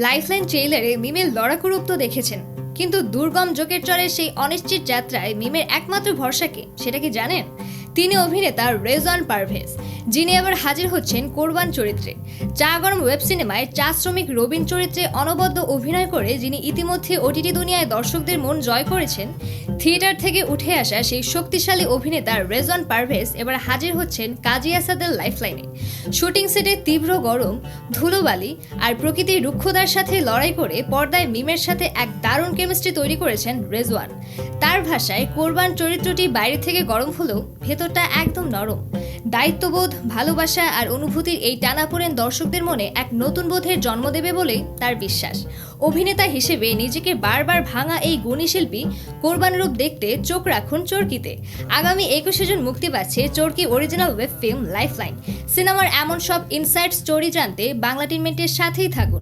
Lifeline ট্রেইলারে মিমের লড়াকু রূপ তো দেখেছেন, কিন্তু দুর্গম জোকের চরের সেই অনিশ্চিত যাত্রায় মিমের একমাত্র ভরসাকে সেটা কি জানেন? তিনি অভিনেতা রেজওয়ান পারভেজ, যিনি আবার হাজির হচ্ছেন কোরবান চরিত্রে। চা গরম ওয়েব সিনেমায় চা শ্রমিক রবিন চরিত্রে অনবদ্য অভিনয় করে যিনি ইতিমধ্যে ওটিটি দুনিয়ায় দর্শকদের মন জয় করেছেন। থিয়েটার থেকে উঠে আসা সেই শক্তিশালী অভিনেতা রেজওয়ান পারভেজ এবার হাজির হচ্ছেন কাজী আসাদের লাইফলাইনে। শুটিং সেটে তীব্র গরম, ধুলোবালি আর প্রকৃতির রুক্ষতার সাথে লড়াই করে পর্দায় মিমের সাথে এক দারুণ কেমিস্ট্রি তৈরি করেছেন রেজওয়ান। তার ভাষায় কোরবান চরিত্রটি বাইরে থেকে গরম হলেও ভেতরটা একদম নরম। দায়িত্ববোধ, ভালোবাসা আর অনুভূতির এই টানাপোড়েন দর্শকদের মনে এক নতুন বোধের জন্ম দেবে বলেই তার বিশ্বাস। অভিনেতা হিসেবে নিজেকে বারবার ভাঙা এই গুণী শিল্পী কোরবান রূপ দেখতে চোখ রাখুন চরকিতে। আগামী 21শে জুন মুক্তি পাচ্ছে চরকি অরিজিনাল ওয়েব ফিল্ম লাইফলাইন। সিনেমার এমন সব ইনসাইড স্টোরি জানতে বাংলা টিনমেন্টের সাথেই থাকুন।